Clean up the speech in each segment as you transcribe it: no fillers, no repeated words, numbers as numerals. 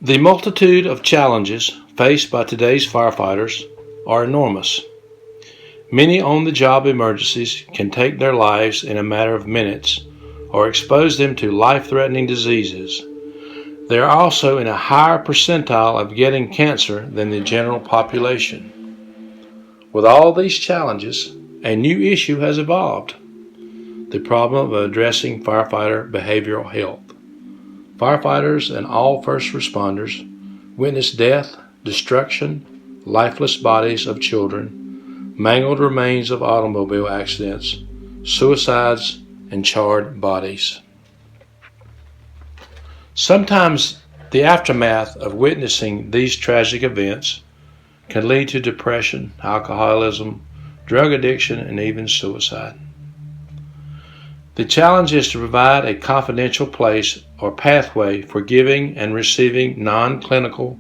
The multitude of challenges faced by today's firefighters are enormous. Many on-the-job emergencies can take their lives in a matter of minutes or expose them to life-threatening diseases. They are also in a higher percentile of getting cancer than the general population. With all these challenges, a new issue has evolved: the problem of addressing firefighter behavioral health. Firefighters and all first responders witness death, destruction, lifeless bodies of children, mangled remains of automobile accidents, suicides, and charred bodies. Sometimes the aftermath of witnessing these tragic events can lead to depression, alcoholism, drug addiction, and even suicide. The challenge is to provide a confidential place or pathway for giving and receiving non-clinical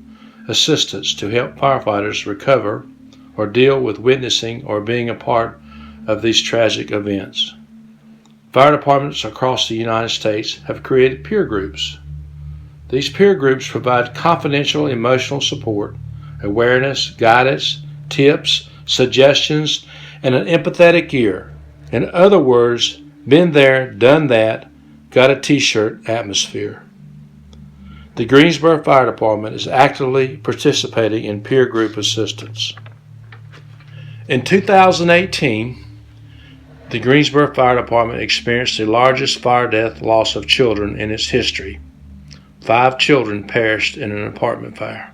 assistance to help firefighters recover or deal with witnessing or being a part of these tragic events. Fire departments across the United States have created peer groups. These peer groups provide confidential emotional support, awareness, guidance, tips, suggestions, and an empathetic ear. In other words, been there, done that, got a t-shirt atmosphere. The Greensboro Fire Department is actively participating in peer group assistance. In 2018, the Greensboro Fire Department experienced the largest fire death loss of children in its history. 5 children perished in an apartment fire.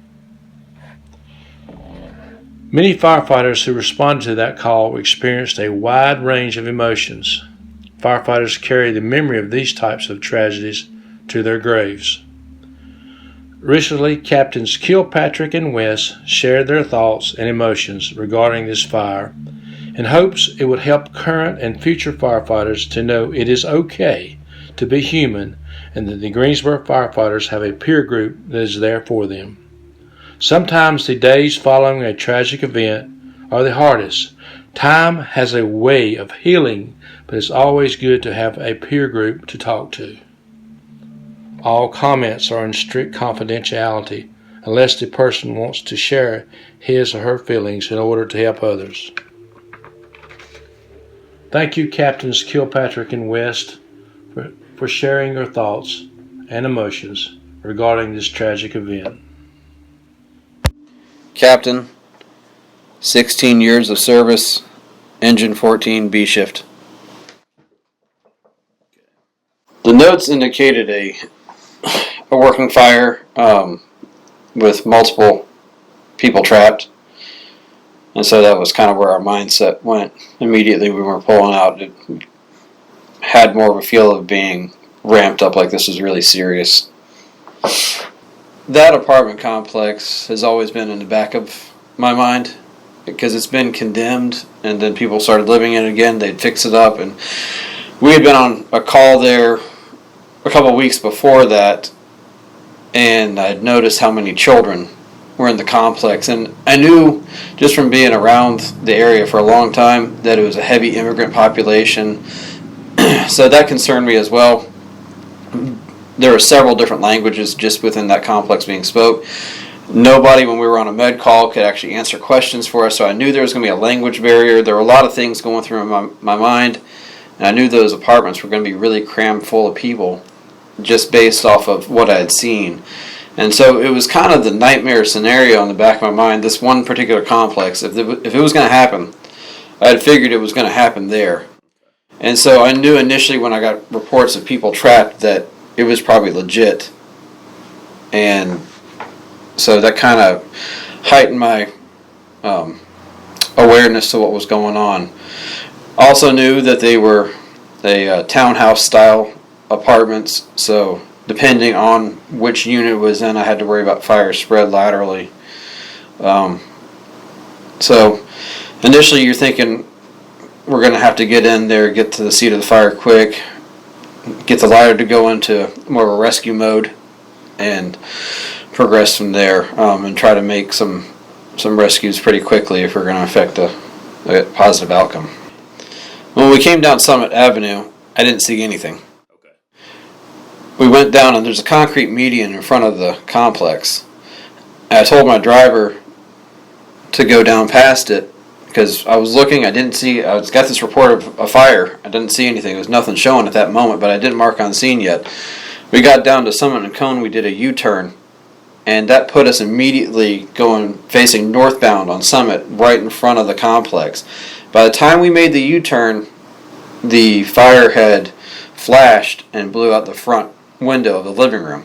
Many firefighters who responded to that call experienced a wide range of emotions. Firefighters carry the memory of these types of tragedies to their graves. Recently, Captains Kilpatrick and West shared their thoughts and emotions regarding this fire in hopes it would help current and future firefighters to know it is okay to be human and that the Greensboro firefighters have a peer group that is there for them. Sometimes the days following a tragic event are the hardest. Time has a way of healing, but it's always good to have a peer group to talk to. All comments are in strict confidentiality unless the person wants to share his or her feelings in order to help others. Thank you, Captains Kilpatrick and West, for sharing your thoughts and emotions regarding this tragic event. Captain, 16 years of service, Engine 14 B shift. The notes indicated a working fire with multiple people trapped, and so that was kind of where our mindset went immediately when we were pulling out. It had more of a feel of being ramped up, like this was really serious. That apartment complex has always been in the back of my mind because it's been condemned, and then people started living in it again. They'd fix it up, and we had been on a call there a couple of weeks before that, and I'd noticed how many children were in the complex, and I knew just from being around the area for a long time that it was a heavy immigrant population, so that concerned me as well. There were several different languages just within that complex being spoke. Nobody, when we were on a med call, could actually answer questions for us, so I knew there was going to be a language barrier. There were a lot of things going through my mind, and I knew those apartments were going to be really crammed full of people just based off of what I had seen. And so it was kind of the nightmare scenario in the back of my mind, this one particular complex. If it was going to happen, I had figured it was going to happen there. And so I knew initially when I got reports of people trapped that it was probably legit. And so that kind of heightened my awareness to what was going on. Also knew that they were townhouse style apartments, so depending on which unit it was in, I had to worry about fire spread laterally. So initially you're thinking we're going to have to get in there, get to the seat of the fire quick, get the ladder to go into more of a rescue mode, and progress from there, and try to make some rescues pretty quickly if we're going to affect a positive outcome. When we came down Summit Avenue, I didn't see anything. we went down, and there's a concrete median in front of the complex. And I told my driver to go down past it because I was looking. I didn't see. I got this report of a fire. I didn't see anything. There was nothing showing at that moment, but I didn't mark on scene yet. We got down to Summit and Cone. We did a U-turn, and that put us immediately facing northbound on Summit, right in front of the complex. By the time we made the U-turn, the fire had flashed and blew out the front window of the living room.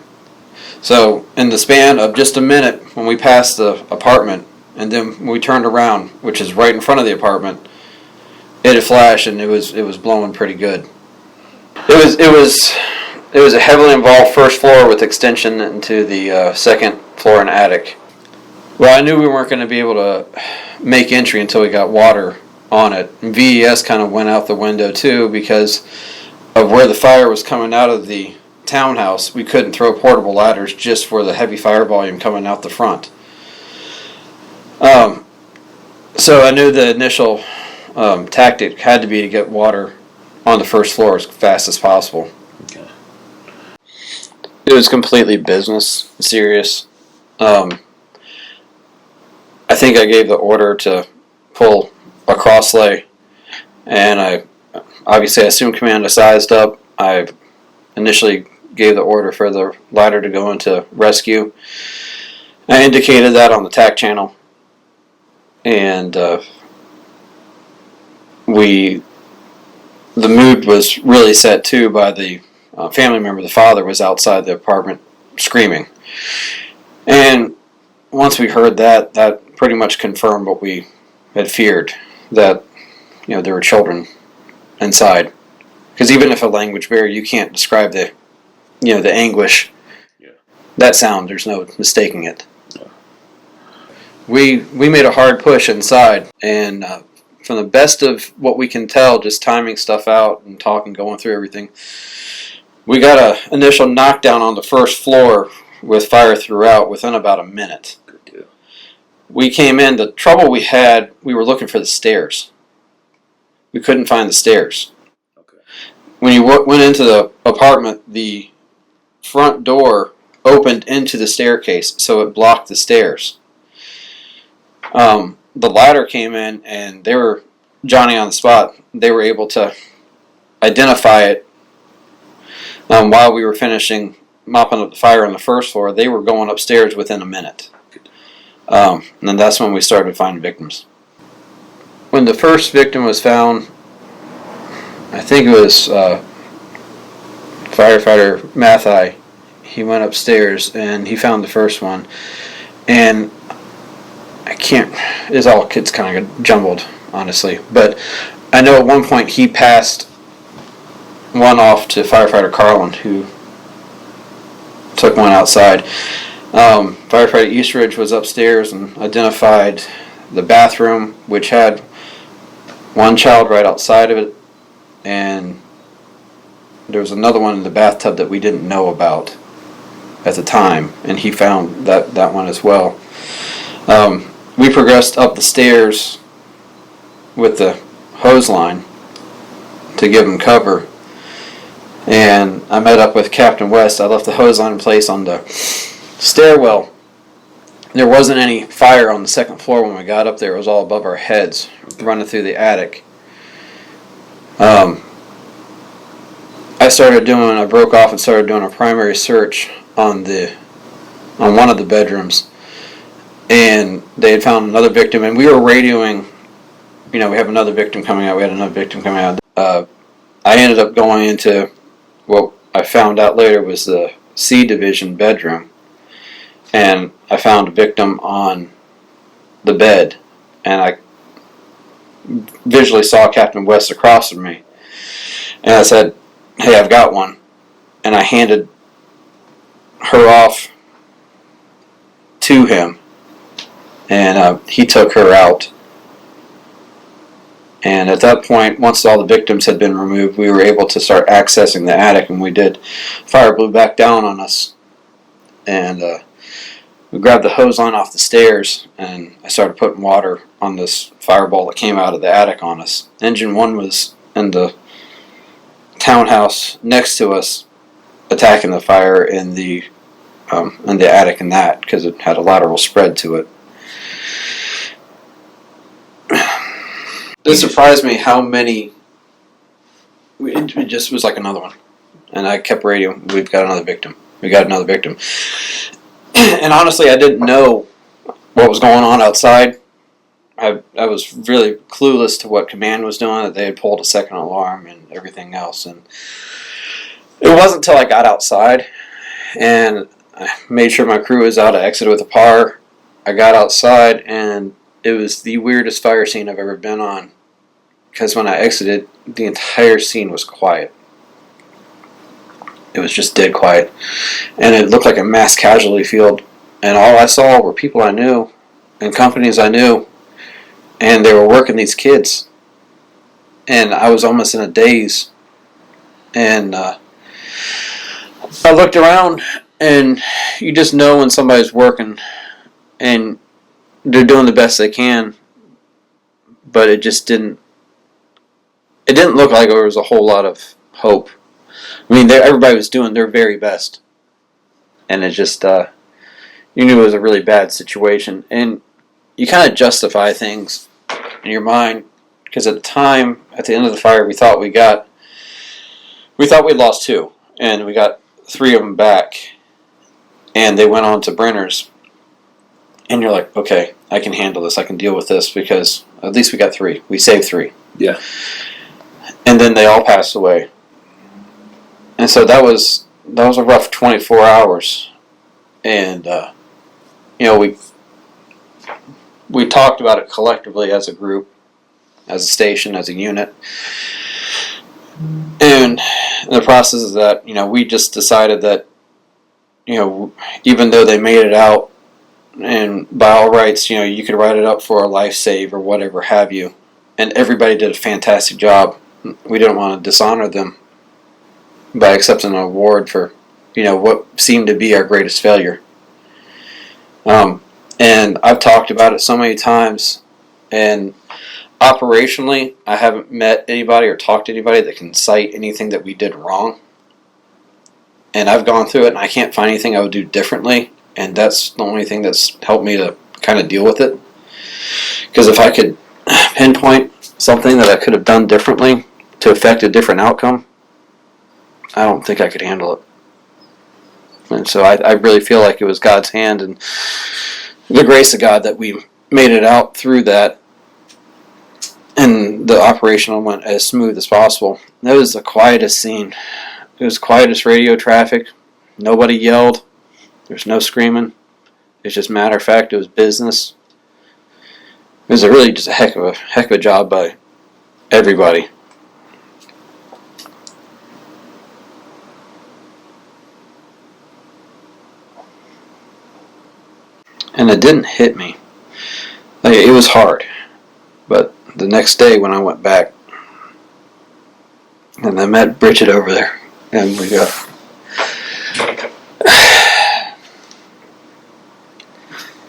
So in the span of just a minute, when we passed the apartment, and then when we turned around, which is right in front of the apartment, it had flashed, and it was blowing pretty good. It was a heavily involved first floor with extension into the second floor and attic. Well, I knew we weren't going to be able to make entry until we got water on it. And VES kind of went out the window too because of where the fire was coming out of the townhouse. We couldn't throw portable ladders just for the heavy fire volume coming out the front. So I knew the initial tactic had to be to get water on the first floor as fast as possible. Okay. It was completely business, serious. I think I gave the order to pull a cross lay, and I assumed command. I sized up. I initially gave the order for the ladder to go into rescue. I indicated that on the TAC channel, and the mood was really set too by the family member. The father was outside the apartment screaming, and once we heard that pretty much confirmed what we had feared, that there were children inside. Because even if a language barrier, you can't describe the anguish. Yeah. That sound, there's no mistaking it. Yeah. We made a hard push inside, and from the best of what we can tell, just timing stuff out and talking, going through everything, we got an initial knockdown on the first floor with fire throughout within about a minute. Good deal. We came in. The trouble we had, we were looking for the stairs. We couldn't find the stairs. Okay. When you went into the apartment, the front door opened into the staircase, so it blocked the stairs. The ladder came in, and they were Johnny on the spot. They were able to identify it while we were finishing mopping up the fire on the first floor. They were going upstairs within a minute. And then that's when we started finding victims. When the first victim was found, I think it was firefighter Mathai. He went upstairs and he found the first one. And it's kind of jumbled, honestly. But I know at one point he passed one off to firefighter Carlin, who took one outside. Firefighter Eastridge was upstairs and identified the bathroom, which had one child right outside of it, and there was another one in the bathtub that we didn't know about at the time, and he found that one as well. We progressed up the stairs with the hose line to give him cover, and I met up with Captain West. I left the hose line in place on the stairwell. There wasn't any fire on the second floor when we got up there. It was all above our heads, running through the attic. I broke off and started doing a primary search on one of the bedrooms, and they had found another victim, and we were radioing, we have another victim coming out, I ended up going into what I found out later was the C division bedroom, and I found a victim on the bed, and I visually saw Captain West across from me, and I said, "Hey, I've got one," and I handed her off to him, and he took her out. And at that point, once all the victims had been removed, we were able to start accessing the attic, and we did. Fire blew back down on us, and we grabbed the hose line off the stairs, and I started putting water on this fireball that came out of the attic on us. Engine 1 was in the townhouse next to us, attacking the fire in the attic and that, because it had a lateral spread to it. It surprised me how many. It just was like another one, and I kept radioing. We've got another victim. We got another victim. And honestly, I didn't know what was going on outside. I was really clueless to what command was doing. That they had pulled a second alarm and everything else. And it wasn't until I got outside and I made sure my crew was out. I exited with a par. I got outside, and it was the weirdest fire scene I've ever been on. Because when I exited, the entire scene was quiet. It was just dead quiet. And it looked like a mass casualty field. And all I saw were people I knew and companies I knew. And they were working these kids. And I was almost in a daze. And I looked around, and you just know when somebody's working and they're doing the best they can. But it just didn't. It didn't look like there was a whole lot of hope. I mean, everybody was doing their very best. And it just, you knew it was a really bad situation. And you kind of justify things in your mind. Because at the time, at the end of the fire, we thought we'd lost 2. And we got 3 of them back. And they went on to Brenner's. And you're like, okay, I can handle this. I can deal with this. Because at least we got 3. We saved 3. Yeah. And then they all passed away. And so that was a rough 24 hours. And, we talked about it collectively as a group, as a station, as a unit. And in the process of that, we just decided that, even though they made it out, and by all rights, you could write it up for a life save or whatever have you. And everybody did a fantastic job. We didn't want to dishonor them by accepting an award for, what seemed to be our greatest failure. And I've talked about it so many times, and operationally, I haven't met anybody or talked to anybody that can cite anything that we did wrong. And I've gone through it, and I can't find anything I would do differently, and that's the only thing that's helped me to kind of deal with it. Because if I could pinpoint something that I could have done differently to affect a different outcome, I don't think I could handle it. And so I really feel like it was God's hand and the grace of God that we made it out through that, and the operation went as smooth as possible. That was the quietest scene. It was quietest radio traffic. Nobody yelled. There's no screaming. It's just matter of fact, it was business. It was really just a heck of a job by everybody. And it didn't hit me. It was hard. But the next day when I went back, and I met Bridget over there, and we got...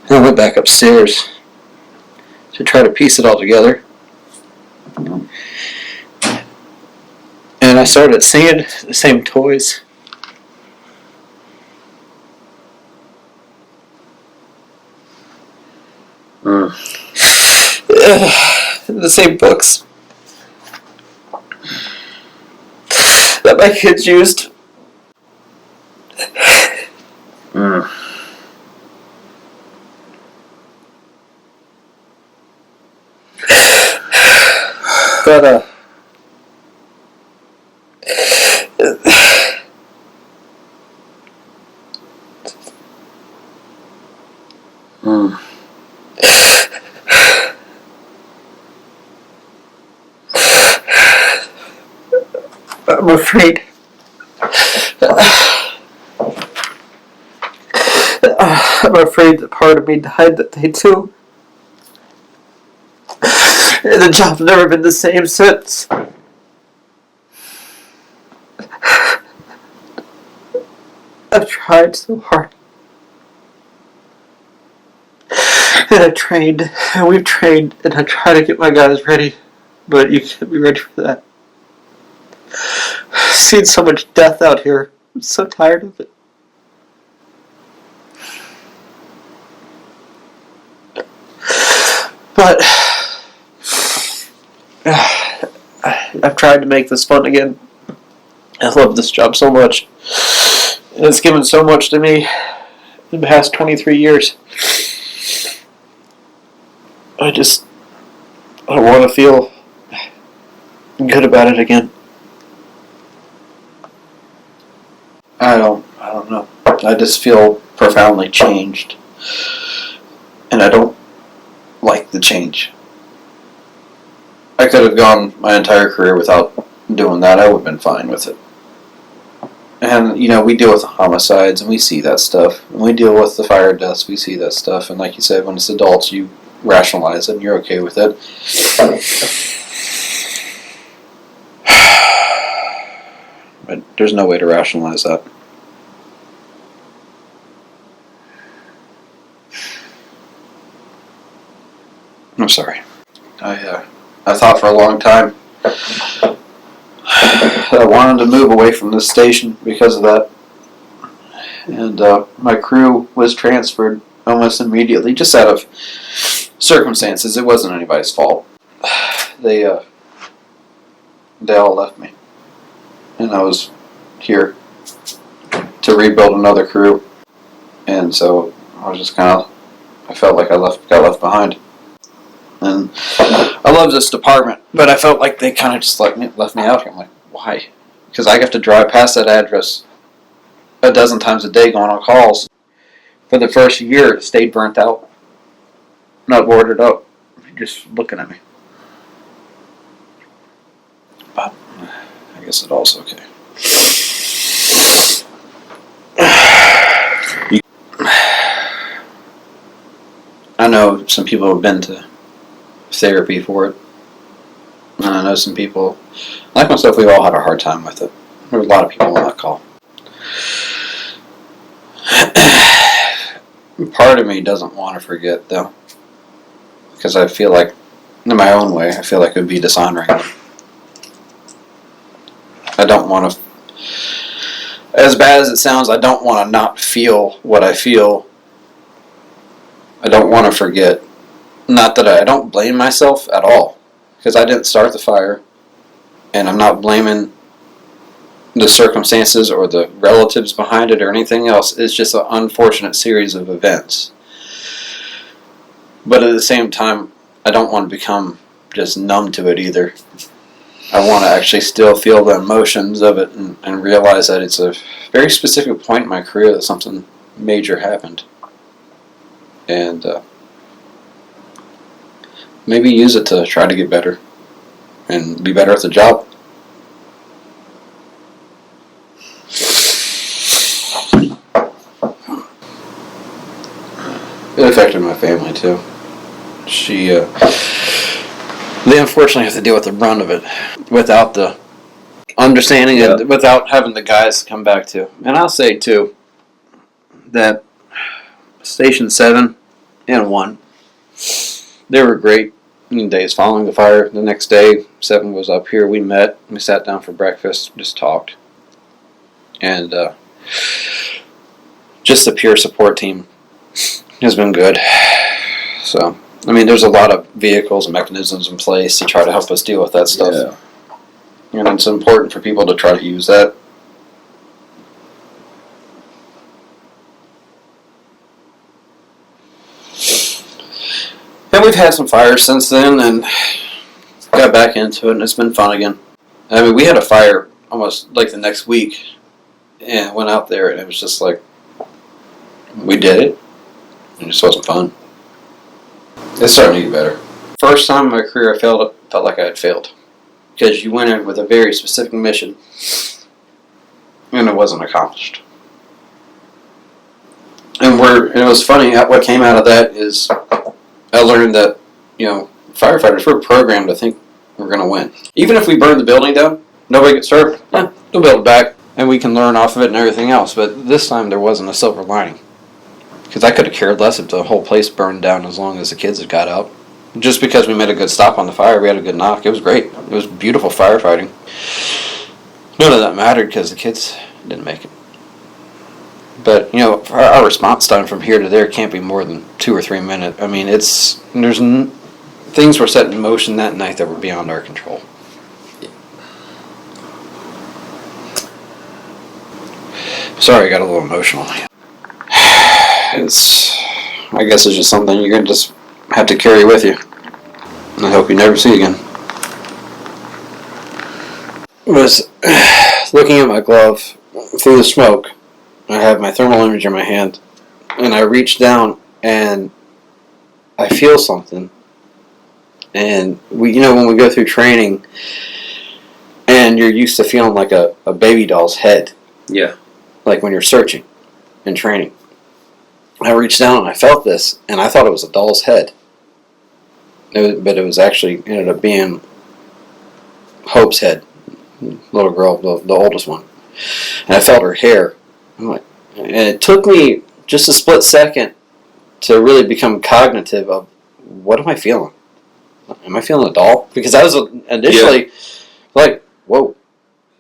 And I went back upstairs to try to piece it all together. And I started seeing the same toys. The same books that my kids used. But I'm afraid. I'm afraid that part of me died that day too. And the job's never been the same since. I've tried so hard. And I've trained, and we've trained, and I try to get my guys ready, but you can't be ready for that. I've seen so much death out here. I'm so tired of it. But I've tried to make this fun again. I love this job so much. And it's given so much to me in the past 23 years. I want to feel good about it again. I don't know. I just feel profoundly changed. And I don't like the change. I could have gone my entire career without doing that. I would have been fine with it. And, we deal with the homicides and we see that stuff. And we deal with the fire deaths, we see that stuff. And like you said, when it's adults, you rationalize it and you're okay with it. But there's no way to rationalize that. I'm sorry. I thought for a long time I wanted to move away from this station because of that. And my crew was transferred almost immediately, just out of circumstances. It wasn't anybody's fault. They all left me. And I was here to rebuild another crew. And so I was just I felt like I got left behind. And I love this department, but I felt like they kind of just left me out here. I'm like, why? Because I have to drive past that address a dozen times a day going on calls. For the first year, it stayed burnt out, not boarded up, just looking at me. But I guess it all's okay. I know some people have been to therapy for it. And I know some people, like myself, we've all had a hard time with it. There were a lot of people on that call. Part of me doesn't want to forget, though. Because I feel like, in my own way, I feel like it would be dishonoring them. I don't want to, as bad as it sounds, I don't want to not feel what I feel. I don't want to forget. Not that I don't blame myself at all, because I didn't start the fire, and I'm not blaming the circumstances or the relatives behind it or anything else. It's just an unfortunate series of events. But at the same time, I don't want to become just numb to it either. I want to actually still feel the emotions of it and realize that it's a very specific point in my career that something major happened. And maybe use it to try to get better and be better at the job. It affected my family too. They unfortunately have to deal with the brunt of it without the understanding and without having the guys come back to. And I'll say too that Station 7 and 1, they were great in the days following the fire. The next day, 7 was up here. We met. We sat down for breakfast, just talked. And just the pure support team has been good. So, I mean, there's a lot of vehicles and mechanisms in place to try to help us deal with that stuff. Yeah. And it's important for people to try to use that. And we've had some fires since then and got back into it, and it's been fun again. I mean, we had a fire almost like the next week and went out there, and it was just like, we did it. It just wasn't fun. It's starting to get better. First time in my career I felt like I had failed. Because you went in with a very specific mission, and it wasn't accomplished. And it was funny, what came out of that is I learned that, firefighters, we're programmed to think we're going to win. Even if we burn the building down, nobody gets hurt, they'll build it back, and we can learn off of it and everything else. But this time there wasn't a silver lining. Because I could have cared less if the whole place burned down as long as the kids had got out. Just because we made a good stop on the fire, we had a good knock. It was great. It was beautiful firefighting. None of that mattered because the kids didn't make it. But our response time from here to there can't be more than 2 or 3 minutes. I mean, things were set in motion that night that were beyond our control. Sorry, I got a little emotional. I guess it's just something you're gonna just have to carry with you, and I hope you never see again. I was looking at my glove through the smoke. I have my thermal imager in my hand, and I reach down and I feel something. And when we go through training, and you're used to feeling like a baby doll's head. Yeah. Like when you're searching in training. I reached down and I felt this, and I thought it was a doll's head. But it was actually ended up being Hope's head, little girl, the oldest one. And I felt her hair. And it took me just a split second to really become cognitive of what am I feeling? Am I feeling a doll? Because I was initially like, whoa,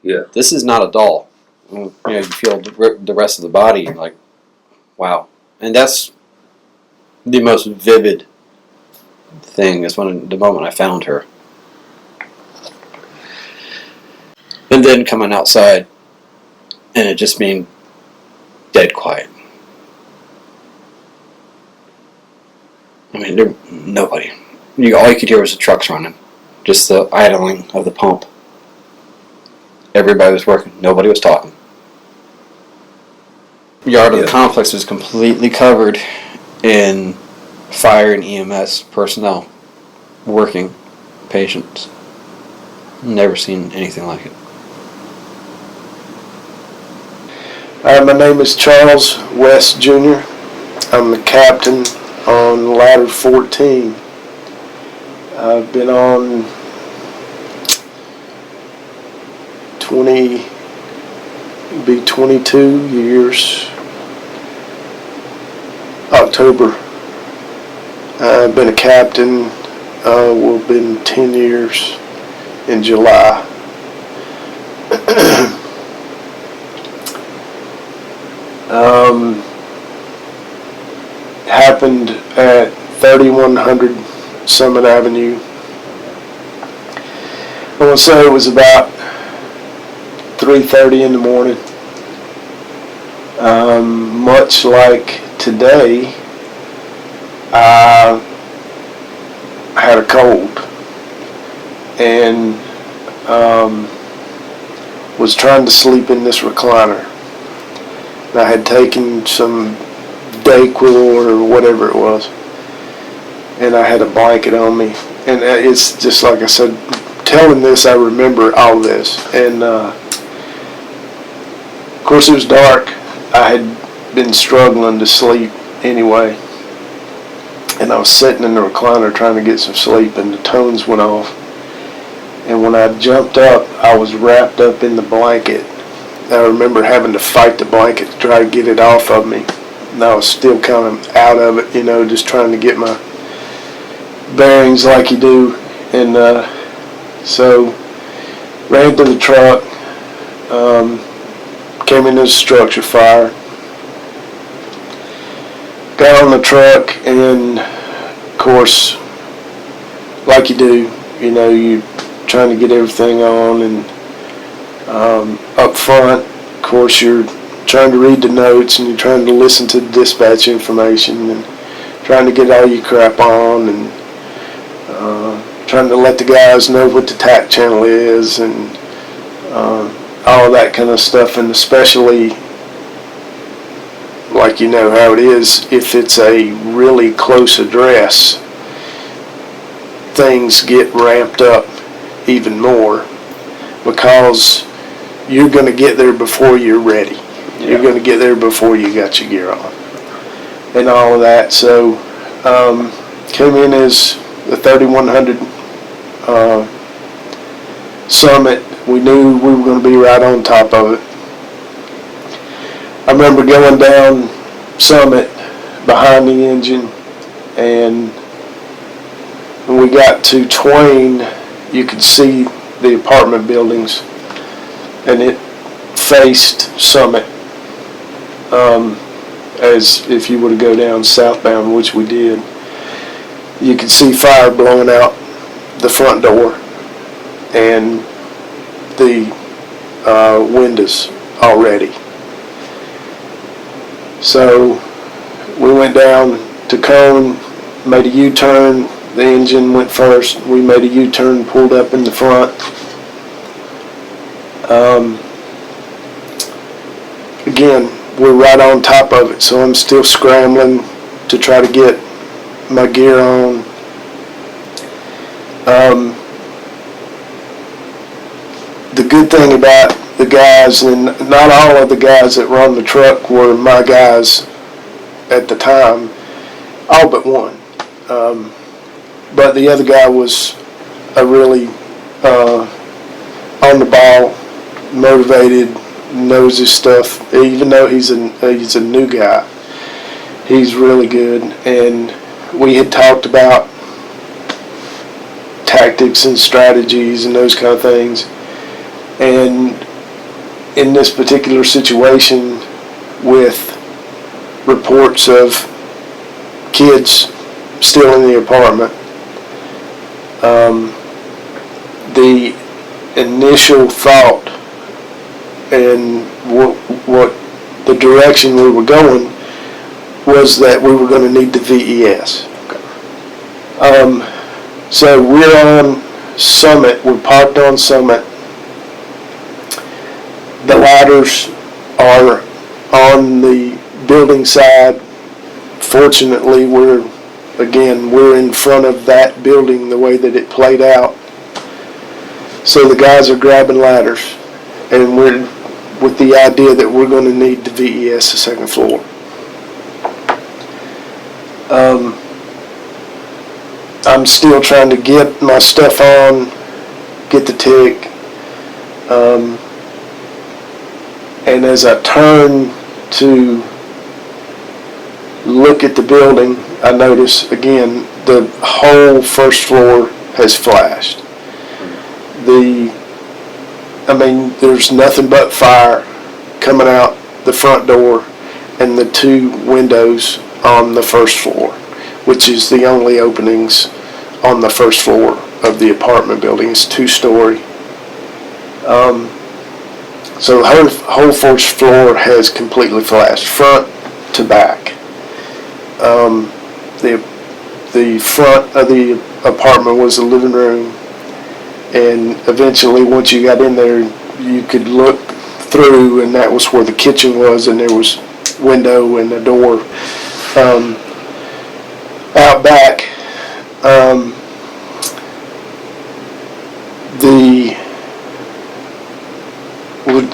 yeah, this is not a doll. You feel the rest of the body, and like, wow. And that's the most vivid thing, is the moment I found her. And then coming outside, and it just being dead quiet. I mean, nobody. All you could hear was the trucks running. Just the idling of the pump. Everybody was working. Nobody was talking. The yard of the complex was completely covered in fire and EMS personnel working patients. Never seen anything like it. My name is Charles West Jr. I'm the captain on ladder 14. I've been on 22 years. October. I've been a captain. Will have been 10 years in July. Happened at 3100 Summit Avenue. I want to say it was about 3:30 in the morning. Much like today, I had a cold and was trying to sleep in this recliner. I had taken some Dayquil or whatever it was, and I had a blanket on me. And it's just like I said, telling this, I remember all this. And of course, it was dark. I had been struggling to sleep anyway, and I was sitting in the recliner trying to get some sleep, and the tones went off. And when I jumped up, I was wrapped up in the blanket. I remember having to fight the blanket to try to get it off of me. And I was still kind of out of it, just trying to get my bearings like you do. And so ran to the truck, came into the structure fire, got on the truck, and of course, like you do, you're trying to get everything on, and up front, of course, you're trying to read the notes, and you're trying to listen to the dispatch information, and trying to get all your crap on, and trying to let the guys know what the TAC channel is, and all that kind of stuff. And especially, like how it is, if it's a really close address, things get ramped up even more, because you're going to get there before you're ready. Yeah. You're going to get there before you got your gear on and all of that. So came in as the 3100 Summit. We knew we were going to be right on top of it. I remember going down Summit behind the engine, and when we got to Twain, you could see the apartment buildings, and it faced Summit. as if you were to go down southbound, which we did. You could see fire blowing out the front door and the windows already. So we went down to Cone, made a U-turn. The engine went first. We made a U-turn, pulled up in the front. Again, we're right on top of it, so I'm still scrambling to try to get my gear on. The good thing about the guys, and not all of the guys that were on the truck were my guys at the time, all but one. But the other guy was a really on the ball, motivated, knows his stuff. Even though he's a new guy, he's really good. And we had talked about tactics and strategies and those kind of things. And in this particular situation, with reports of kids still in the apartment, the initial thought and what the direction we were going was that we were going to need the VES. So we're on Summit. We're parked on Summit. The ladders are on the building side. Fortunately, we're in front of that building the way that it played out. So the guys are grabbing ladders, and we're with the idea that we're going to need the VES, the second floor. I'm still trying to get my stuff on, get the tick, and as I turn to look at the building, I notice again the whole first floor has flashed. There's nothing but fire coming out the front door and the two windows on the first floor, which is the only openings on the first floor of the apartment building. It's 2-story. So the whole first floor has completely flashed, front to back. The front of the apartment was the living room, and eventually once you got in there, you could look through, and that was where the kitchen was, and there was window and a door out back.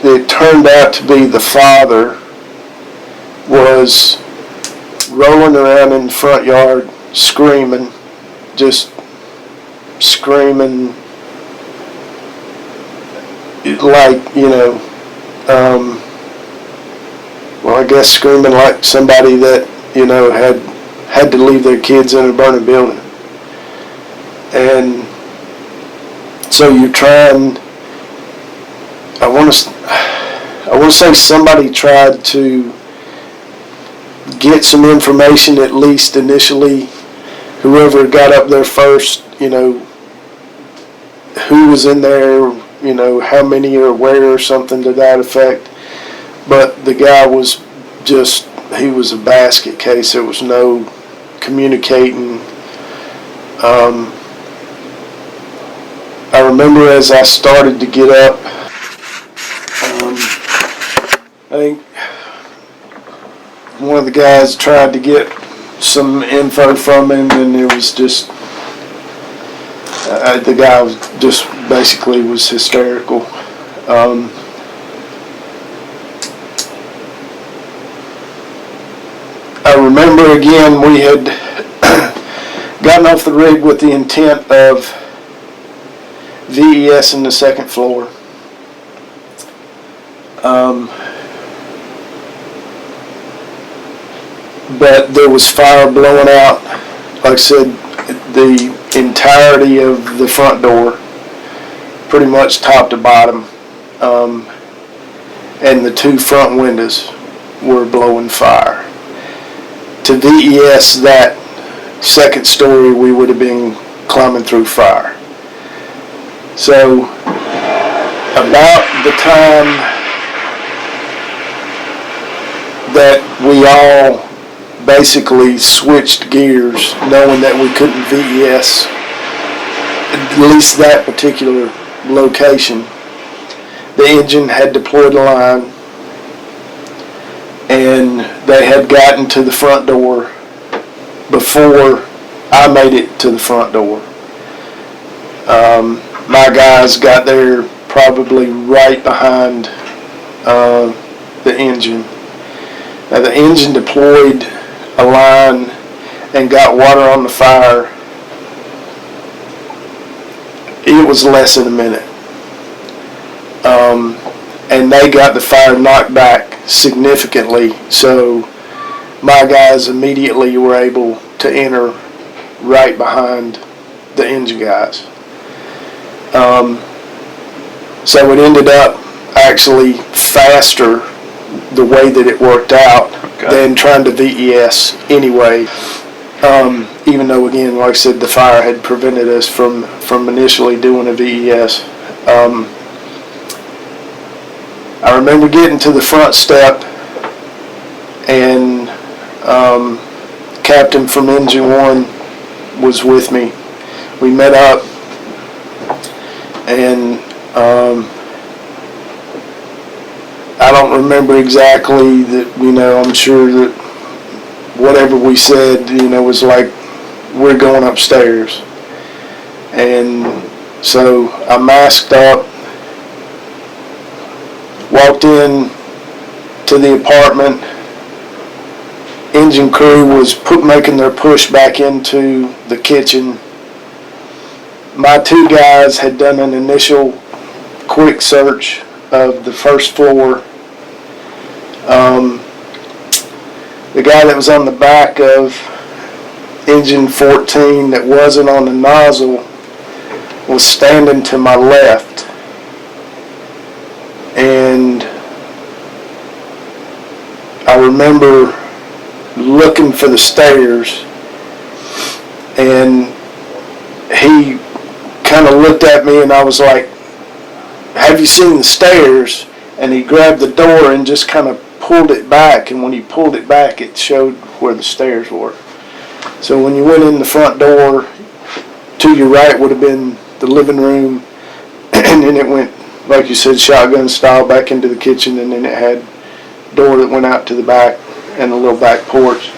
It turned out to be the father was rolling around in the front yard screaming, just screaming like, well, I guess screaming like somebody that, had to leave their kids in a burning building. And so you're trying, I want to say somebody tried to get some information, at least initially, whoever got up there first, who was in there, how many or where, or something to that effect. But the guy was he was a basket case. There was no communicating. I remember as I started to get up, I think one of the guys tried to get some info from him, and it was just, the guy was just basically was hysterical. I remember again we had gotten off the rig with the intent of VES in the second floor. But there was fire blowing out, like I said, the entirety of the front door, pretty much top to bottom, and the two front windows were blowing fire. To VES that second story, we would have been climbing through fire. So about the time that we all basically switched gears, knowing that we couldn't VES at least that particular location, the engine had deployed a line, and they had gotten to the front door before I made it to the front door. My guys got there probably right behind the engine. Now the engine deployed a line and got water on the fire. It was less than a minute. And they got the fire knocked back significantly, so my guys immediately were able to enter right behind the engine guys. So it ended up actually faster the way that it worked out than trying to VES anyway. Even though, again, like I said, the fire had prevented us from initially doing a VES. I remember getting to the front step, and Captain from Engine 1 was with me. We met up, and I don't remember exactly that, I'm sure that whatever we said, was like, we're going upstairs. And so I masked up, walked in to the apartment. Engine crew was making their push back into the kitchen. My two guys had done an initial quick search of the first floor. The guy that was on the back of engine 14 that wasn't on the nozzle was standing to my left. And I remember looking for the stairs, and he kind of looked at me, and I was like, "Have you seen the stairs?" And he grabbed the door and just kind of pulled it back, and when he pulled it back, it showed where the stairs were. So when you went in the front door, to your right would have been the living room, and then it went, like you said, shotgun style back into the kitchen, and then it had a door that went out to the back and a little back porch.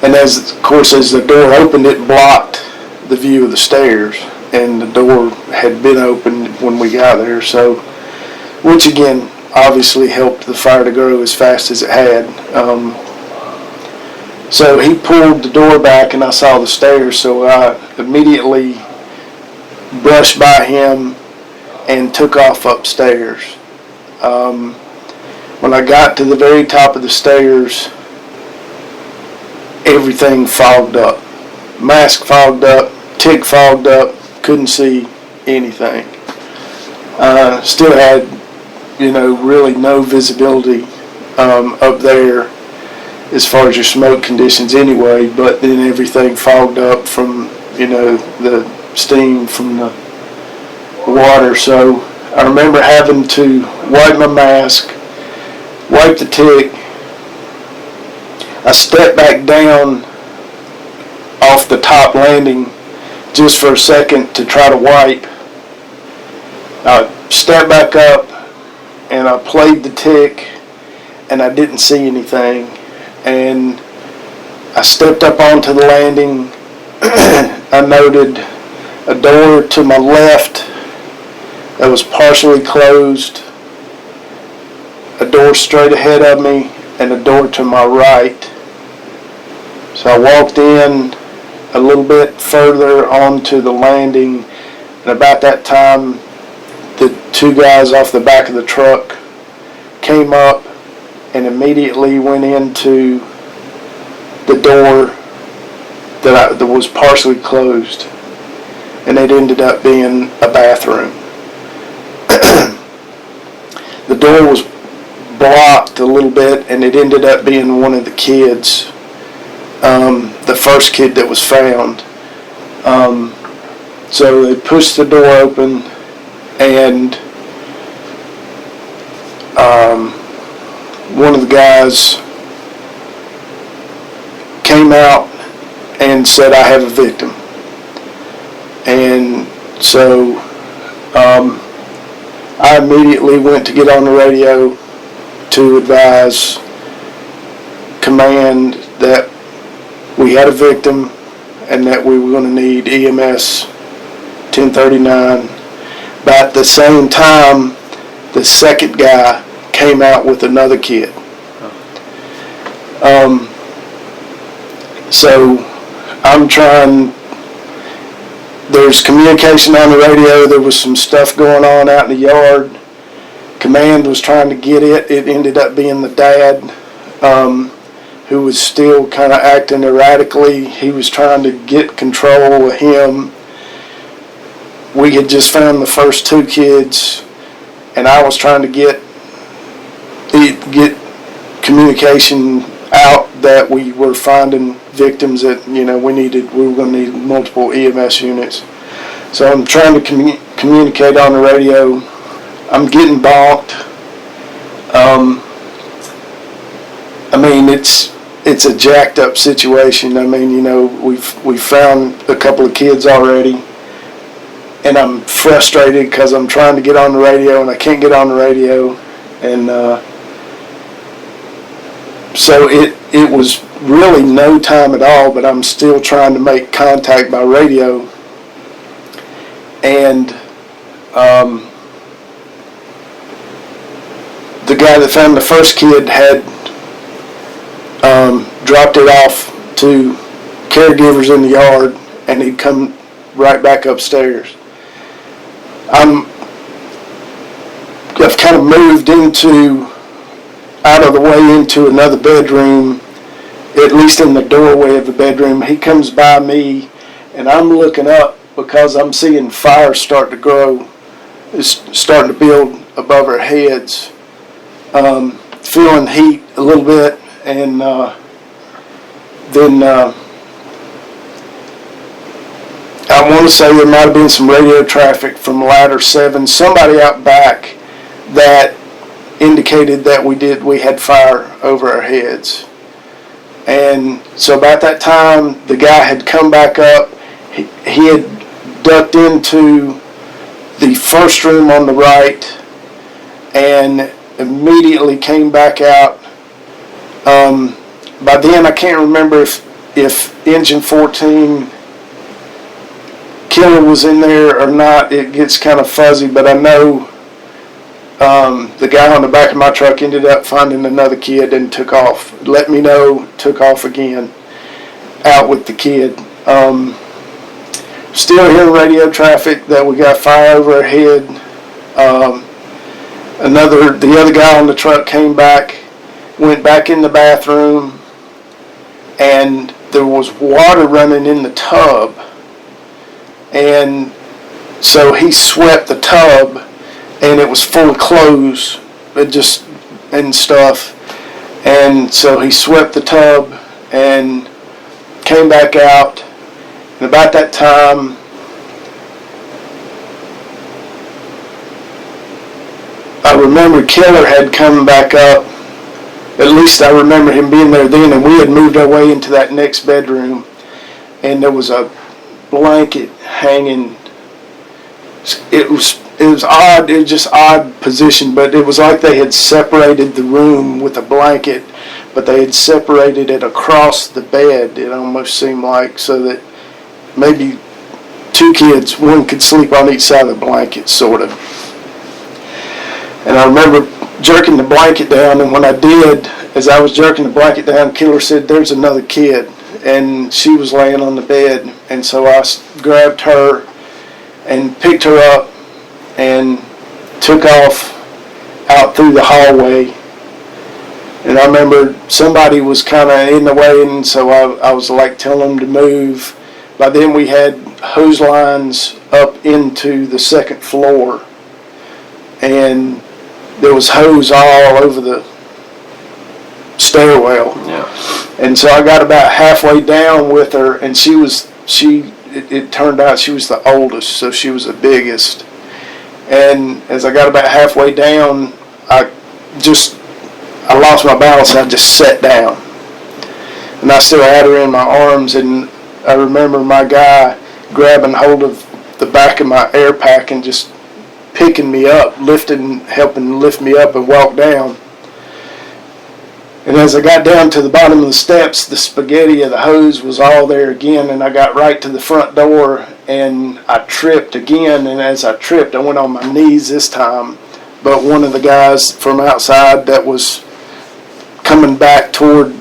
And as the door opened, it blocked the view of the stairs, and the door had been opened when we got there, so, which again obviously helped the fire to grow as fast as it had. So he pulled the door back, and I saw the stairs, so I immediately brushed by him and took off upstairs. When I got to the very top of the stairs, everything fogged up. Mask fogged up, TIG fogged up, couldn't see anything. Still had, really no visibility up there as far as your smoke conditions anyway, but then everything fogged up from, the steam from the water. So I remember having to wipe my mask, wipe the TIG. I stepped back down off the top landing just for a second to try to wipe. I stepped back up and I played the tick, and I didn't see anything. And I stepped up onto the landing. I noted a door to my left that was partially closed, a door straight ahead of me, and a door to my right. So I walked in a little bit further onto the landing, and about that time the two guys off the back of the truck came up and immediately went into the door that was partially closed, and it ended up being a bathroom. The door was blocked a little bit, and it ended up being one of the kids, the first kid that was found. So they pushed the door open, and one of the guys came out and said, "I have a victim." And so I immediately went to get on the radio to advise command that we had a victim and that we were going to need EMS 1039. But at the same time, the second guy came out with another kid. So I'm trying, there's communication on the radio, there was some stuff going on out in the yard. Command was trying to get it. It ended up being the dad, who was still kind of acting erratically. He was trying to get control of him. We had just found the first two kids, and I was trying to get communication out that we were finding victims that, we were going to need multiple EMS units. So I'm trying to communicate on the radio. I'm getting balked. It's a jacked up situation. We've found a couple of kids already, and I'm frustrated because I'm trying to get on the radio and I can't get on the radio, and so it was really no time at all. But I'm still trying to make contact by radio, and the guy that found the first kid had dropped it off to caregivers in the yard, and he'd come right back upstairs. I've kind of moved out of the way into another bedroom, at least in the doorway of the bedroom. He comes by me, and I'm looking up because I'm seeing fire start to grow. It's starting to build above our heads. Feeling heat a little bit, and then I want to say there might have been some radio traffic from ladder 7, somebody out back, that indicated that we had fire over our heads. And so about that time, the guy had come back up. He had ducked into the first room on the right and immediately came back out. By then, I can't remember if Engine 14 Killer was in there or not. It gets kind of fuzzy, but I know the guy on the back of my truck ended up finding another kid and took off. Let me know, took off again, out with the kid. Still hearing radio traffic that we got fire over our head. The other guy on the truck came back, went back in the bathroom, and there was water running in the tub. And so he swept the tub, and it was full of clothes, and stuff. And so he swept the tub and came back out. And about that time, I remember Killer had come back up. At least I remember him being there then, and we had moved our way into that next bedroom, and there was a blanket hanging. It was odd. It was just odd position, but it was like they had separated the room with a blanket, but they had separated it across the bed. It almost seemed like, so that maybe two kids, one could sleep on each side of the blanket, sort of. And I remember jerking the blanket down, and when I did, as I was jerking the blanket down, Killer said, "There's another kid," and she was laying on the bed. And so I grabbed her and picked her up and took off out through the hallway. And I remember somebody was kind of in the way, and so I was like telling them to move. By then we had hose lines up into the second floor, and there was hose all over stairwell. Yeah. And so I got about halfway down with her, and it turned out she was the oldest, so she was the biggest. And as I got about halfway down, I lost my balance and I just sat down. And I still had her in my arms, and I remember my guy grabbing hold of the back of my air pack and just picking me up, helping lift me up and walk down. And as I got down to the bottom of the steps, the spaghetti of the hose was all there again, and I got right to the front door, and I tripped again, and as I tripped, I went on my knees this time, but one of the guys from outside that was coming back toward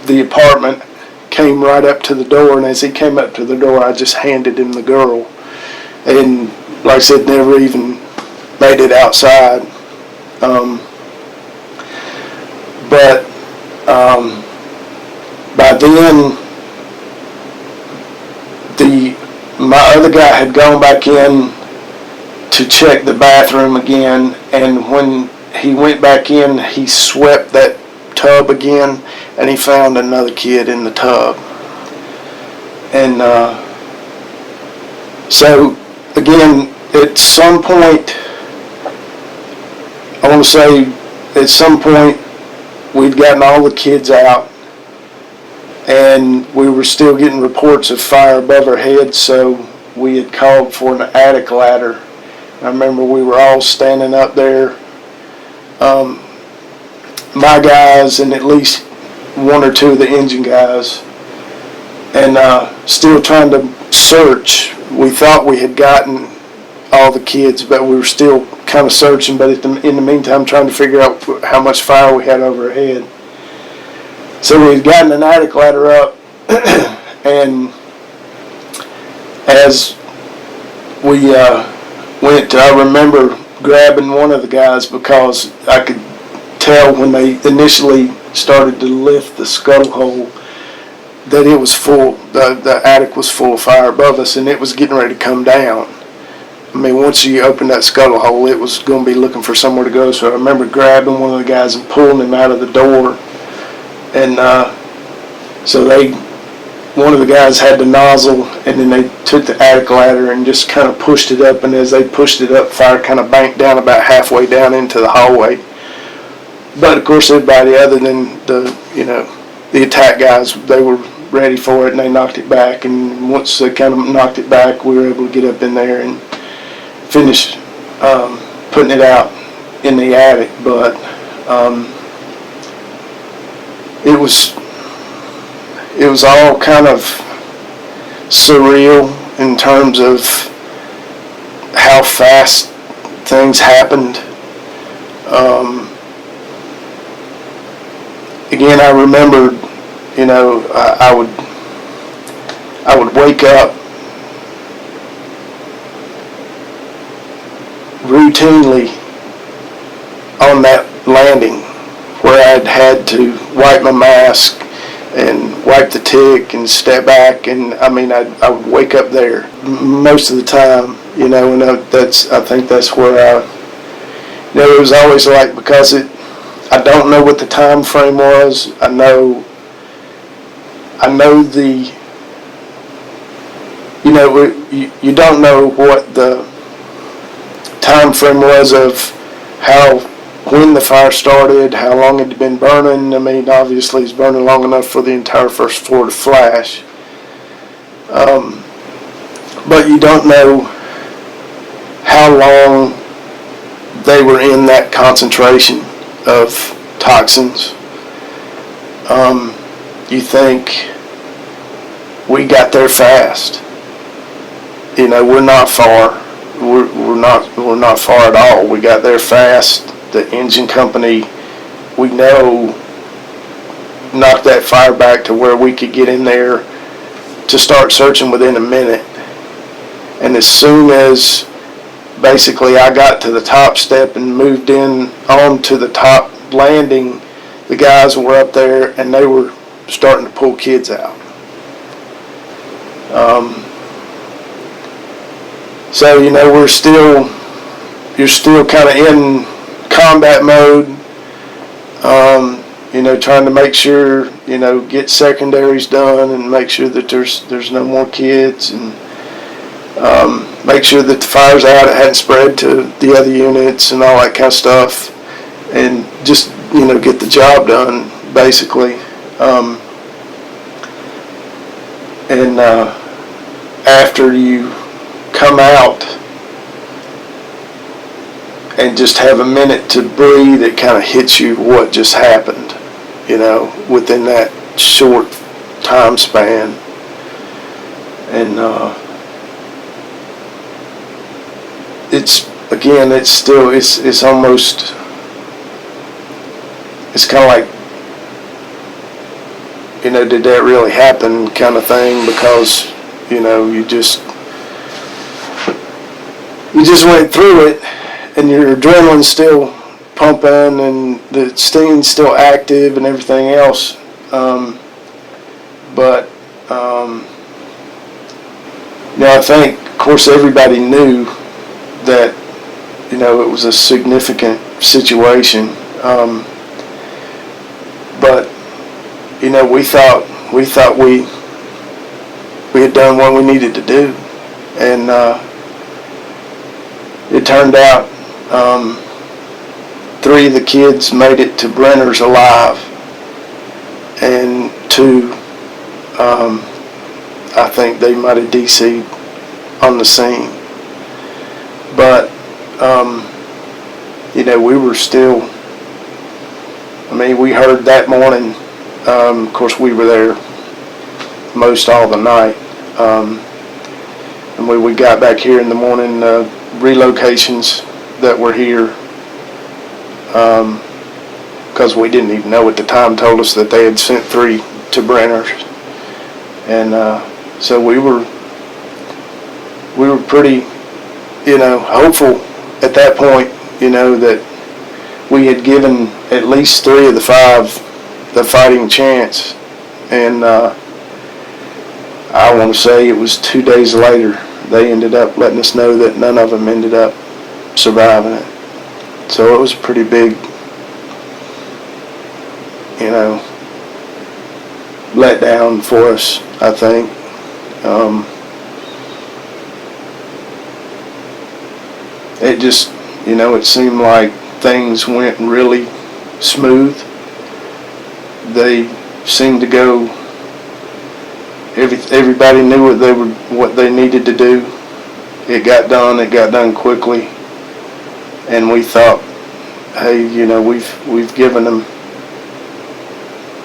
the apartment came right up to the door, and as he came up to the door, I just handed him the girl, and like I said, never even made it outside. But by then, my other guy had gone back in to check the bathroom again, and when he went back in, he swept that tub again, and he found another kid in the tub. And so again, at some point, I want to say, at some point, we'd gotten all the kids out, and we were still getting reports of fire above our heads, so we had called for an attic ladder. I remember we were all standing up there, my guys and at least one or two of the engine guys, and still trying to search. We thought we had gotten all the kids, but we were still kind of searching, but in the meantime trying to figure out how much fire we had over our head. So we had gotten an attic ladder up, and as we went, I remember grabbing one of the guys because I could tell when they initially started to lift the scuttle hole that it was full, the attic was full of fire above us, and it was getting ready to come down. I mean, once you opened that scuttle hole, it was going to be looking for somewhere to go. So I remember grabbing one of the guys and pulling him out of the door. And so one of the guys had the nozzle, and then they took the attic ladder and just kind of pushed it up. And as they pushed it up, fire kind of banked down about halfway down into the hallway. But of course, everybody other than the attack guys, they were ready for it, and they knocked it back. And once they kind of knocked it back, we were able to get up in there and finish putting it out in the attic. But it was all kind of surreal in terms of how fast things happened. Again, I remember, I would wake up routinely on that landing where I'd had to wipe my mask and wipe the tick and step back, and I would wake up there most of the time, and I think that's where it was always like, because I don't know what the time frame was. I know you don't know what the time frame was of when the fire started, how long it had been burning. Obviously it's burning long enough for the entire first floor to flash. But you don't know how long they were in that concentration of toxins. You think we got there fast. We're not far. We're not far at all. We got there fast. The engine company, we know, knocked that fire back to where we could get in there to start searching within a minute. And as soon as basically I got to the top step and moved in onto the top landing, the guys were up there and they were starting to pull kids out. So you're still kind of in combat mode. trying to make sure, get secondaries done and make sure that there's no more kids, and make sure that the fire's out, it hadn't spread to the other units and all that kind of stuff, and just, get the job done, basically. And after you come out and just have a minute to breathe, it kind of hits you what just happened, within that short time span. And it's kind of like, did that really happen kind of thing, because, you just went through it, and your adrenaline's still pumping, and the sting's still active and everything else. But I think, of course, everybody knew that, it was a significant situation. But we thought we had done what we needed to do, and it turned out 3 of the kids made it to Brenner's alive, and 2, I think they might have DC'd on the scene. But we were still. We heard that morning. Of course, we were there most all the night. And when we got back here in the morning, relocations that were here, because we didn't even know at the time, told us that they had sent 3 to Brenner's. And so we were pretty, hopeful at that point, that we had given at least 3 of the 5 the fighting chance. And I want to say it was 2 days later, they ended up letting us know that none of them ended up surviving it. So it was a pretty big, letdown for us, I think. It just, it seemed like things went really smooth. They seemed to go. Everybody knew what they needed to do. It got done. It got done quickly, and we thought, hey, we've given them,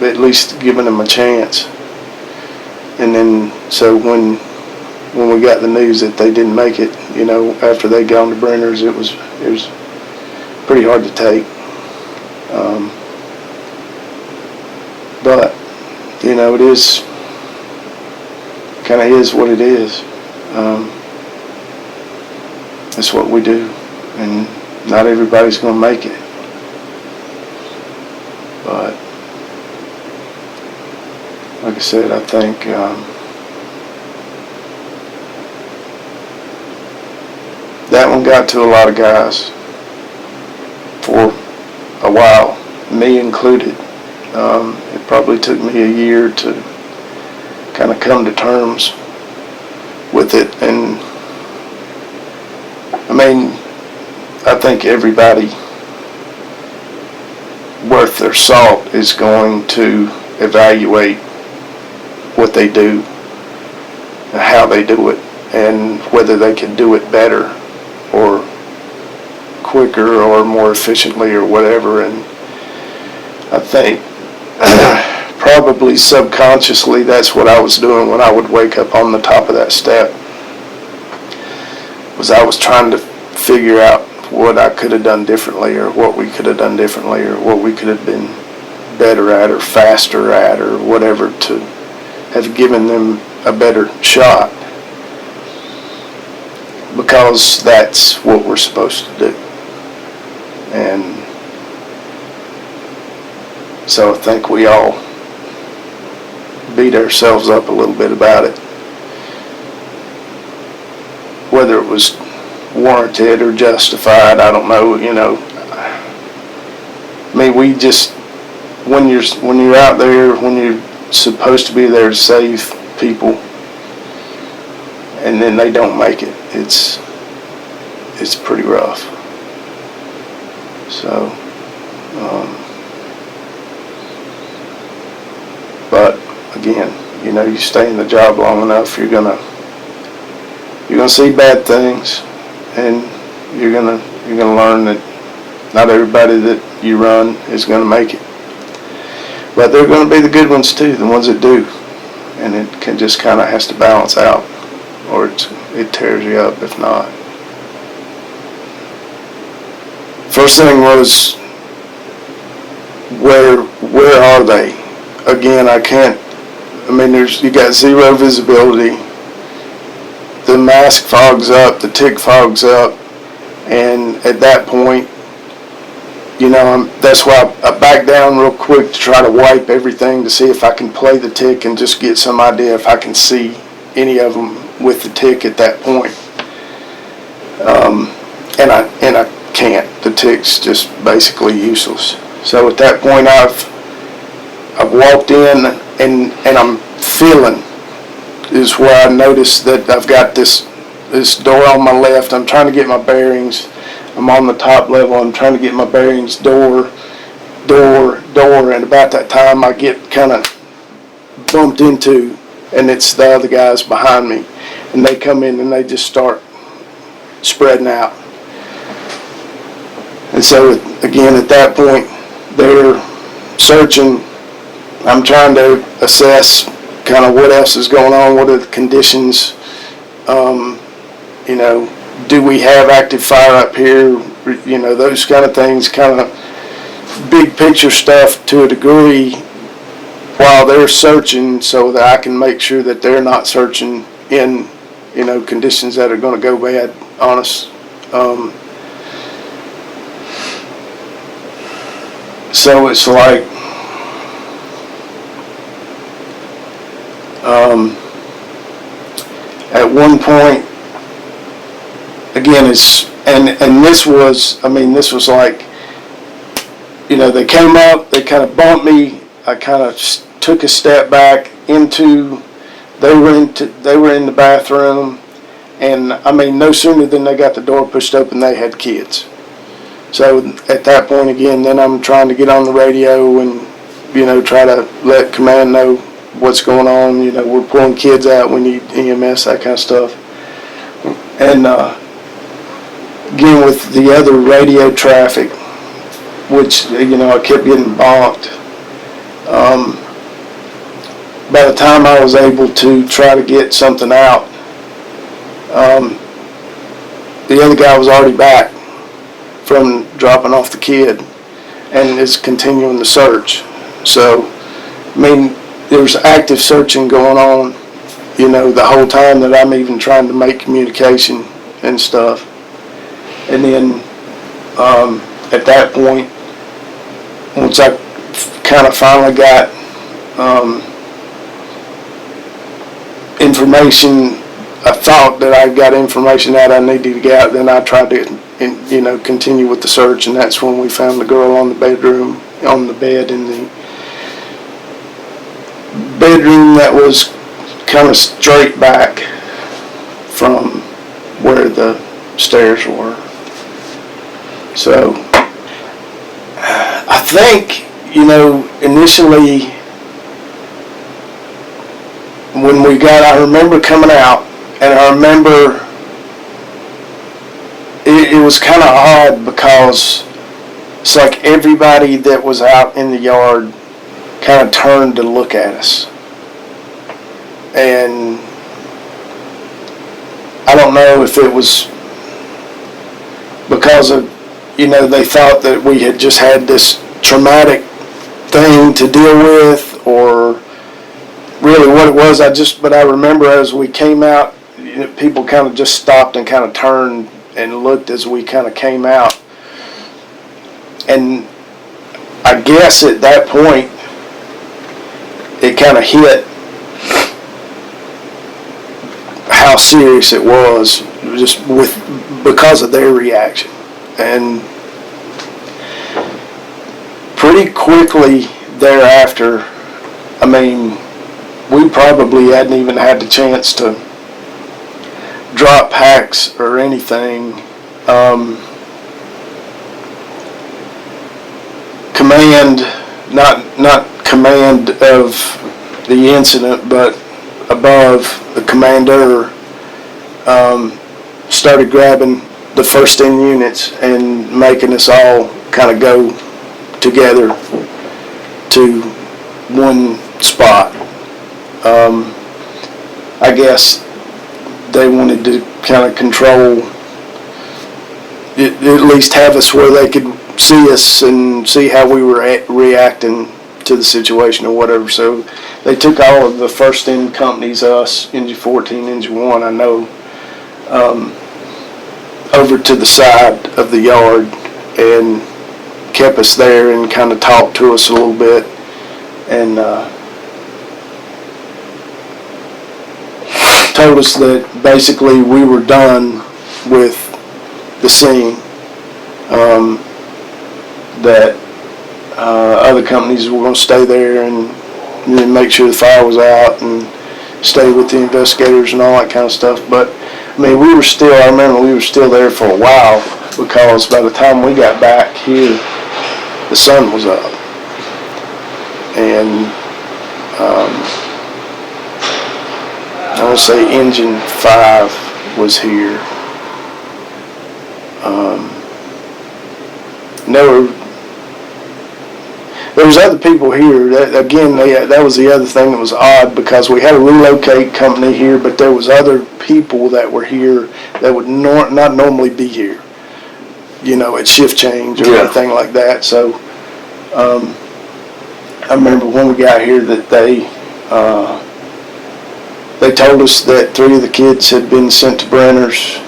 at least given them a chance. And then so when we got the news that they didn't make it, after they'd gone to Brenner's, it was pretty hard to take. But it is kind of is what it is. It's what we do, and not everybody's going to make it. But like I said, I think that one got to a lot of guys for a while, me included. It probably took me a year to kind of come to terms with it, and I think everybody worth their salt is going to evaluate what they do, how they do it, and whether they can do it better or quicker or more efficiently or whatever. And I think probably subconsciously that's what I was doing when I would wake up on the top of that step, was I was trying to figure out what I could have done differently, or what we could have done differently, or what we could have been better at or faster at or whatever, to have given them a better shot, because that's what we're supposed to do. And so I think we all beat ourselves up a little bit about it, whether it was warranted or justified. I don't know. We just when you're out there, when you're supposed to be there to save people, and then they don't make it, it's pretty rough. So, but again, you stay in the job long enough, you're gonna see bad things, and you're gonna learn that not everybody that you run is gonna make it. But there are going to be the good ones too, the ones that do, and it can just kind of has to balance out, or it tears you up if not. First thing was, where are they? Again, you got zero visibility. The mask fogs up, the tick fogs up, and at that point, that's why I back down real quick to try to wipe everything to see if I can play the tick and just get some idea if I can see any of them with the tick at that point. And I can't. The tick's just basically useless. So at that point, I've walked in and I'm feeling is where I noticed that I've got this door on my left. I'm trying to get my bearings. I'm on the top level. I'm trying to get my bearings, door, and about that time I get kind of bumped into, and it's the other guys behind me, and they come in and they just start spreading out. And so again, at that point, they're searching. I'm trying to assess kind of what else is going on, what are the conditions, do we have active fire up here, those kind of things, kind of big picture stuff to a degree while they're searching, so that I can make sure that they're not searching in, conditions that are going to go bad on us. So it's like, at one point, again, this was like, they came up, they kind of bumped me, I kind of took a step back into, they were in the bathroom, and no sooner than they got the door pushed open, they had kids. So at that point again, then I'm trying to get on the radio and, try to let command know what's going on. We're pulling kids out, we need EMS, that kind of stuff. And again, with the other radio traffic, which, I kept getting bonked. By the time I was able to try to get something out, the other guy was already back from dropping off the kid and is continuing the search. So, there's active searching going on, the whole time that I'm even trying to make communication and stuff. And then at that point, once I kind of finally got information, I thought that I got information that I needed to get out, then I tried to continue with the search, and that's when we found the girl on the bed in the bedroom that was kind of straight back from where the stairs were. So I think, initially when I remember coming out, and I remember it was kind of odd because it's like everybody that was out in the yard kind of turned to look at us. And I don't know if it was because of, they thought that we had just had this traumatic thing to deal with, or really what it was. But I remember as we came out, people kind of just stopped and kind of turned and looked as we kind of came out. And I guess at that point, it kind of hit how serious it was, just because of their reaction. And pretty quickly thereafter, I mean, we probably hadn't even had the chance to drop packs or anything. Command, not command of the incident, but above the commander, started grabbing the first in units and making us all kind of go together to one spot. I guess they wanted to kind of control it, at least have us where they could see us and see how we were reacting to the situation or whatever. So they took all of the first in companies, us, Engine 14, Engine 1, I know, over to the side of the yard and kept us there and kind of talked to us a little bit, and told us that basically we were done with the scene, that other companies were going to stay there and then make sure the fire was out and stay with the investigators and all that kind of stuff. But I mean, I remember we were still there for a while, because by the time we got back here, the sun was up. And I want to say Engine 5 was here. There was other people here. That was the other thing that was odd, because we had a relocate company here, but there was other people that were here that would not normally be here, at shift change or anything like that. So I remember when we got here that they told us that 3 of the kids had been sent to Brenner's.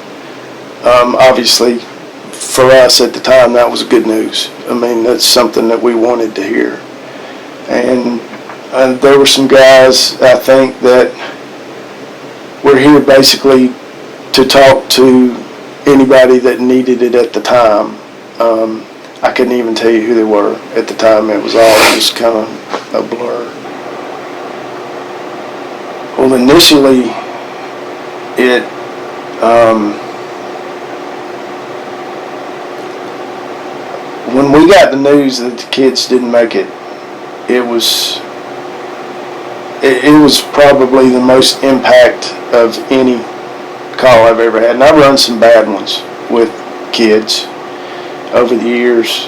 Obviously, for us at the time, that was good news. I mean, that's something that we wanted to hear. And there were some guys, I think, that were here basically to talk to anybody that needed it at the time. I couldn't even tell you who they were at the time. It was all just kind of a blur. Well, initially, when we got the news that the kids didn't make it, it was probably the most impact of any call I've ever had. And I've run some bad ones with kids over the years,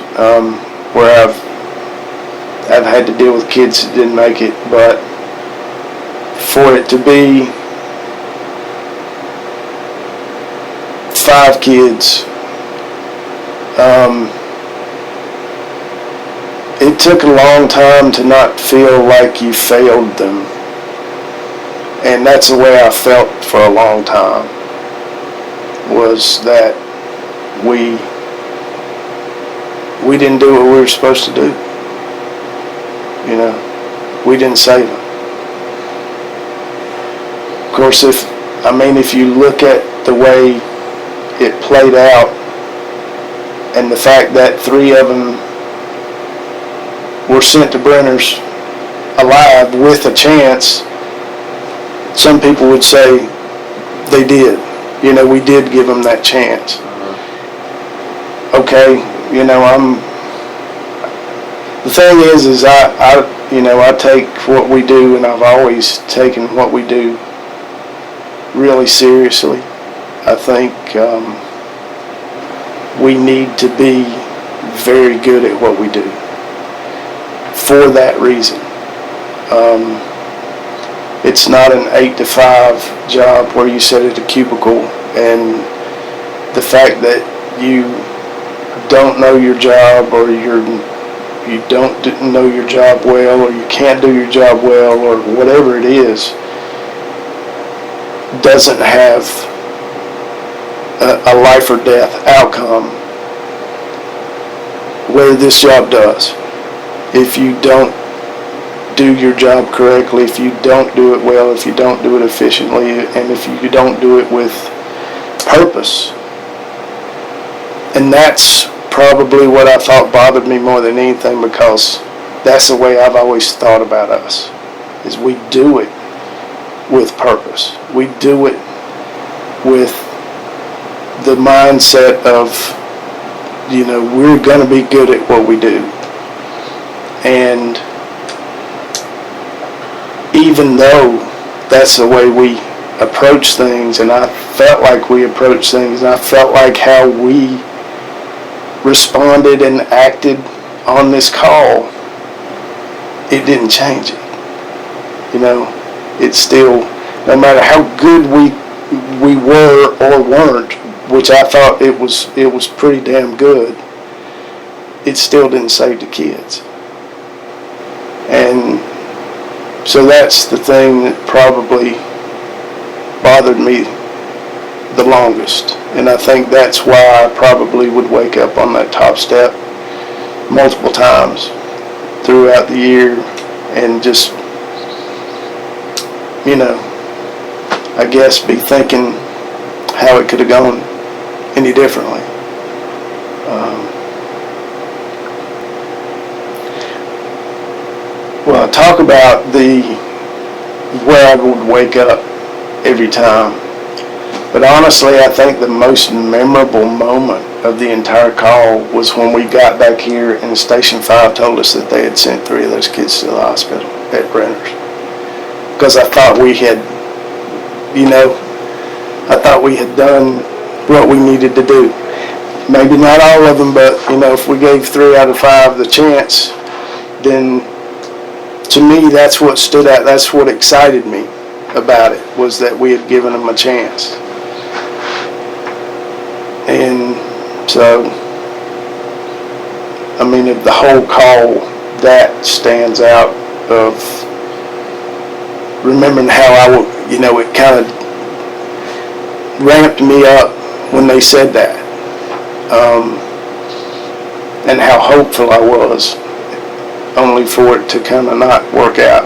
where I've had to deal with kids that didn't make it. But for it to be 5 kids, it took a long time to not feel like you failed them. And that's the way I felt for a long time, was that we didn't do what we were supposed to do. We didn't save them. Of course, if you look at the way it played out, and the fact that 3 of them were sent to Brenner's alive with a chance, some people would say they did. We did give them that chance. Okay, the thing is I take what we do, and I've always taken what we do really seriously. I think we need to be very good at what we do for that reason. It's not an 8 to 5 job where you sit at a cubicle, and the fact that you don't know your job, or you don't know your job well, or you can't do your job well, or whatever it is, doesn't have a life or death outcome, where this job does. If you don't do your job correctly, if you don't do it well, if you don't do it efficiently, and if you don't do it with purpose. And that's probably what I thought bothered me more than anything, because that's the way I've always thought about us, is we do it with purpose. We do it with the mindset of, we're going to be good at what we do. And even though that's the way we approach things, and I felt like we approached things, and I felt like how we responded and acted on this call, it didn't change it. It's still, no matter how good we were or weren't, which I thought it was pretty damn good, it still didn't save the kids. And so that's the thing that probably bothered me the longest. And I think that's why I probably would wake up on that top step multiple times throughout the year and just, I guess be thinking how it could have gone any differently. Well, I talk about where I would wake up every time. But honestly, I think the most memorable moment of the entire call was when we got back here and Station 5 told us that they had sent 3 of those kids to the hospital at Brenner's. Because I thought we had, done what we needed to do. Maybe not all of them, but, if we gave 3 out of 5 the chance, then to me that's what stood out. That's what excited me about it, was that we had given them a chance. And so, of the whole call, that stands out, of remembering how it kind of ramped me up when they said that, and how hopeful I was, only for it to kind of not work out,